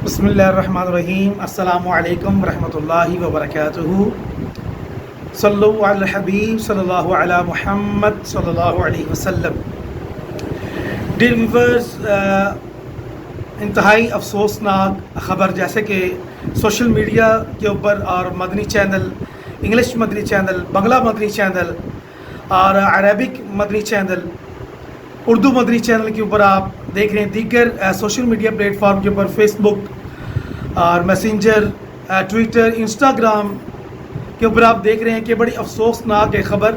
बिस्मिल्लाहिर्रहमानिर्रहीम। अस्सलामु अलैकुम रहमतुल्लाहि व बरकातुहू। सल्लु अला हबीब सल्लल्लाहु अला मुहम्मद सल्लल्लाहु अलैहि वसल्लम। डियर व्यूअर्स, इंतहाई अफसोसनाक ख़बर जैसे कि सोशल मीडिया के ऊपर और Madani channel, English Madani channel, Bangla Madani channel और Arabic Madani channel, Urdu Madani channel के ऊपर आप देख रहे हैं, दीगर सोशल मीडिया प्लेटफॉर्म के ऊपर फेसबुक और मैसेंजर, ट्विटर, इंस्टाग्राम के ऊपर आप देख रहे हैं कि बड़ी अफसोसनाक है ख़बर।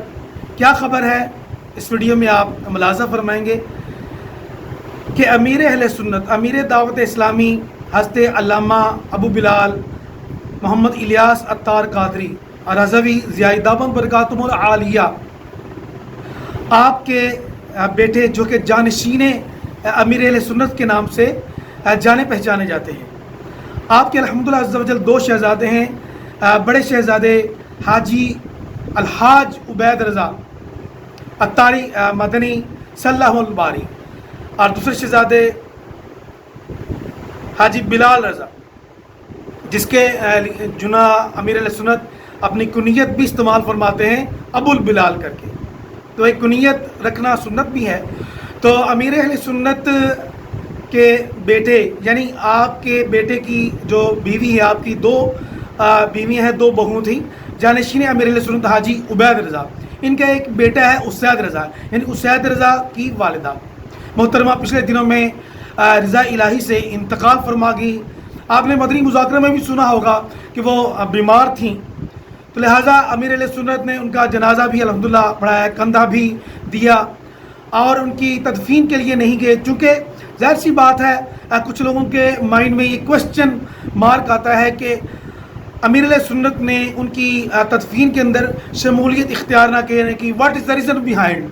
क्या ख़बर है इस वीडियो में आप मुलाज़ा फरमाएंगे कि अमीर अहले सुन्नत, अमीर दावत इस्लामी हज़रत अल्लामा अबू बिलाल मोहम्मद इलियास अत्तार कादरी रज़वी ज़ियादाबन बरकातुहुल आलिया आपके बेटे जो कि जानशीन अमीर अहले सुन्नत के नाम से जाने पहचाने जाते हैं। आपके अल्हम्दुलिल्लाह अज़्ज़ा वजल दो शहज़ादे हैं। बड़े शहज़ादे हाजी अलहाज उबैद रज़ा अत्तारी मदनी सल्लल्लाहुल बारी और दूसरे शहज़ादे हाजी बिलाल रज़ा, जिसके जुना अमीर अहले सुन्नत अपनी कुनियत भी इस्तेमाल फरमाते हैं अबुल बिलाल करके। तो एक कुनियत रखना सुन्नत भी है। तो अमीर अहले सुन्नत के बेटे यानी आपके बेटे की जो बीवी है, आपकी दो बीवियाँ हैं, दो बहुएं थी, जानशीन अमीर अहले सुन्नत हाजी उबैद रज़ा। इनका एक बेटा है उसैद रज़ा, यानी उसैद रज़ा की वालिदा मोहतरमा पिछले दिनों में रज़ा इलाही से इंतकाल फरमा गई। आपने मदनी मुज़ाकरा में भी सुना होगा कि वो बीमार थीं, तो लिहाजा अमीर अहले सुन्नत ने उनका जनाजा भी अल्हम्दुलिल्लाह पढ़ाया, कंधा भी दिया और उनकी तदफीन के लिए नहीं गए, चूँकि ज़ाहिर सी बात है कुछ लोगों के माइंड में ये क्वेश्चन मार्क आता है कि अमीर अहले सुन्नत ने उनकी तदफीन के अंदर शमूलियत इख्तियार ना करने की what is the reason behind.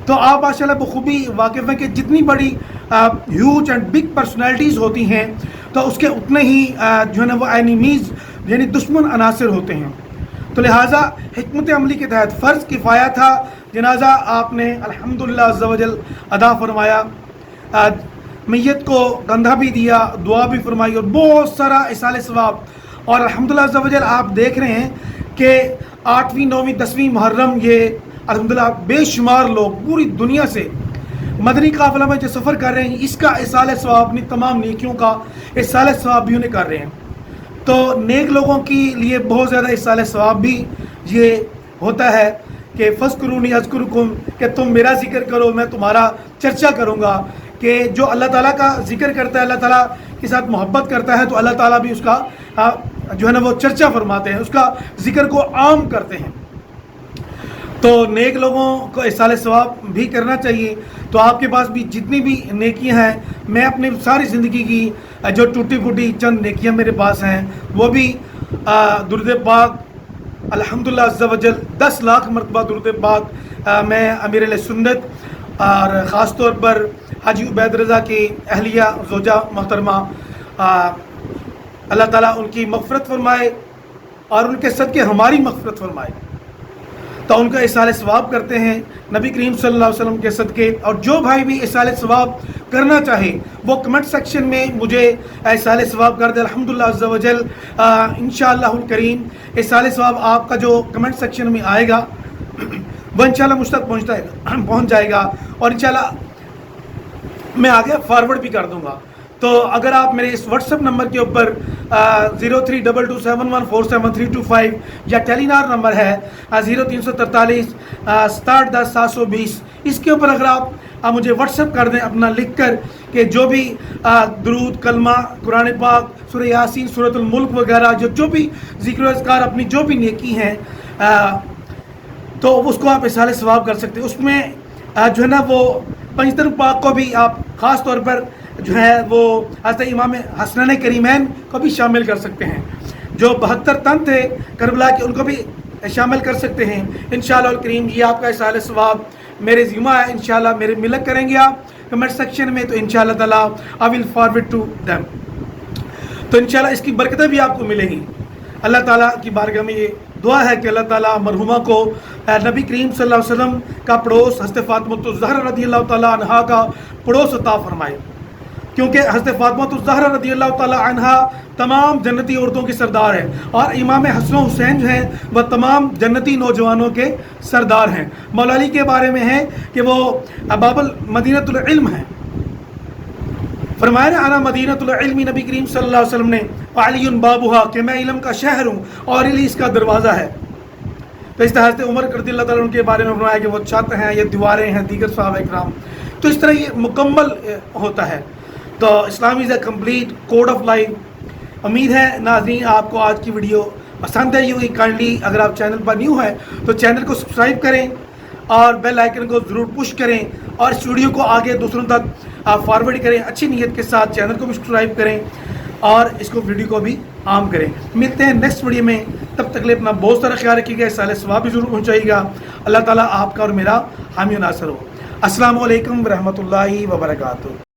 तो आप माशाल्लाह बखूबी वाकिफ़ हैं कि जितनी बड़ी ह्यूज एंड बिग पर्सनैलिटीज़ होती हैं तो उसके उतने ही जो है ना वो एनिमीज़ यानी दुश्मन अनासर होते हैं। तो लिहाजा हिकमत अमली के तहत फ़र्ज़ किफ़ाया था, जनाजा आपने अल्हम्दुलिल्लाह अज़्ज़ा वजल अदा फरमाया, मैयत को कंधा भी दिया, दुआ भी फरमाई और बहुत सारा इसाले सवाब। और अल्हम्दुलिल्लाह अज़्ज़ा वजल आप देख रहे हैं कि 8वीं 9वीं 10वीं मुहर्रम ये अल्हम्दुलिल्लाह बेशुमार लोग पूरी दुनिया से मदनी काफ़िला में जो सफ़र कर रहे हैं, इसका इसाले सवाब अपनी तमाम नेकियों का इसाले सवाब भी उन्हें कर रहे हैं। तो नेक लोगों के लिए बहुत ज़्यादा इसाले सवाब भी ये होता है कि फ़ज़्कुरूनी अज़्कुरुकुम, कि तुम मेरा ज़िक्र करो मैं तुम्हारा चर्चा करूँगा। कि जो अल्लाह ताला का ज़िक्र करता है, अल्लाह ताला के साथ मोहब्बत करता है, तो अल्लाह ताला भी उसका जो है ना वो चर्चा फरमाते हैं, उसका ज़िक्र को आम करते हैं। तो नेक लोगों को इसाले सवाब भी करना चाहिए। तो आपके पास भी जितनी भी नेकियां हैं, मैं अपनी सारी ज़िंदगी की जो टूटी फूटी चंद नेकियां मेरे पास हैं वो भी दुरूद पाक अल्हम्दुलिल्लाह अज़्ज़ा वजल 10 लाख मरतबा दुरूद पाक मैं अमीर अहले सुन्नत और ख़ास तौर पर हाजी उबैद रज़ा की अहलिया ज़ौजा मोहतरमा अल्लाह ताला उनकी मग़फ़िरत फरमाए और उनके सदक़े हमारी मग़फ़िरत फरमाए। तो उनका इसाले सवाब करते हैं नबी करीम सल्लल्लाहु अलैहि वसल्लम के सदक़े। और जो भाई भी इसाले सवाब करना चाहे वो कमेंट सेक्शन में मुझे इसाले सवाब कर दे। अल्हम्दुलिल्लाह अज़्ज़ा वजल इंशाअल्लाहुल करीम इसाले सवाब आपका जो कमेंट सेक्शन में आएगा वो इंशाअल्लाह मुझ तक पहुँच जाएगा और इंशाअल्लाह मैं आगे फॉरवर्ड भी कर दूँगा। तो अगर आप मेरे इस व्हाट्सएप नंबर के ऊपर 032271147325 या टेलीनार नंबर है 0343 6710 720, इसके ऊपर अगर आप मुझे व्हाट्सएप कर दें अपना लिख कर कि जो भी दुरूद, कलमा, कुरान पाक, सूरह यासीन, सूरतुल मुल्क वगैरह जो भी ज़िक्र अज़कार अपनी जो भी नेकी हैं तो उसको आप इसाले सवाब कर सकते हैं। उसमें जो है ना वो पंजतन पाक को भी आप ख़ास तौर पर जो है वो हज़रत इमाम हसनैन करीमैन को भी शामिल कर सकते हैं। जो 72 तन थे करबला के उनको भी शामिल कर सकते हैं इंशाअल्लाह करीम। ये आपका इसाले सवाब मेरे ज़िम्मा है, इंशाअल्लाह मेरे मिलक करेंगे आप कमेंट सेक्शन में, तो इंशाअल्लाह ताला I will forward to them. तो इंशाअल्लाह इसकी बरकतें भी आपको मिलेंगी। अल्लाह ताला की बारगाह में ये दुआ है कि अल्लाह ताला मरहुमा को नबी करीम सल्लल्लाहु अलैहि वसल्लम का पड़ोस हज़रत फ़ातिमा ज़हरा रज़ियल्लाहु ताला अन्हा का पड़ोस अता फरमाए। کیونکہ حضرت فاطمہ الزہرا رضی اللہ تعالی عنہا تمام جنتی عورتوں کی سردار ہیں، اور امام حسن و حسین جو ہیں وہ تمام جنتی نوجوانوں کے سردار ہیں۔ مولا علی کے بارے میں ہے کہ وہ باب مدینۃ العلم ہیں، فرمایا نا انا مدینۃ العلم، نبی کریم صلی اللہ علیہ وسلم نے، علی بابھا، کہ میں علم کا شہر ہوں اور علی اس کا دروازہ ہے۔ تو اس طرح حضرت عمر رضی اللہ تعالیٰ عنہ کے بارے میں فرمایا کہ وہ چھت ہیں، یہ دیواریں ہیں، دیگر صحابہ کرام۔ تو اس طرح یہ مکمل ہوتا ہے۔ تو Islam is a complete code of life. امید ہے ناظرین آپ کو آج کی ویڈیو پسند آئی ہوگی۔ کائنڈلی اگر آپ چینل پر نیو ہیں تو چینل کو سبسکرائب کریں اور بیل آئیکن کو ضرور پش کریں، اور اس ویڈیو کو آگے دوسروں تک آپ فارورڈ کریں، اچھی نیت کے ساتھ چینل کو بھی سبسکرائب کریں اور اس کو ویڈیو کو بھی عام کریں۔ ملتے ہیں نیکسٹ ویڈیو میں، تب تک لیے اپنا بہت سارا خیال رکھیے گا، سال ثواب بھی ضرور پہنچائیے گا۔ اللہ تعالیٰ آپ کا اور میرا حامی و ناصر ہو۔ السلام علیکم ورحمۃ اللہ وبرکاتہ۔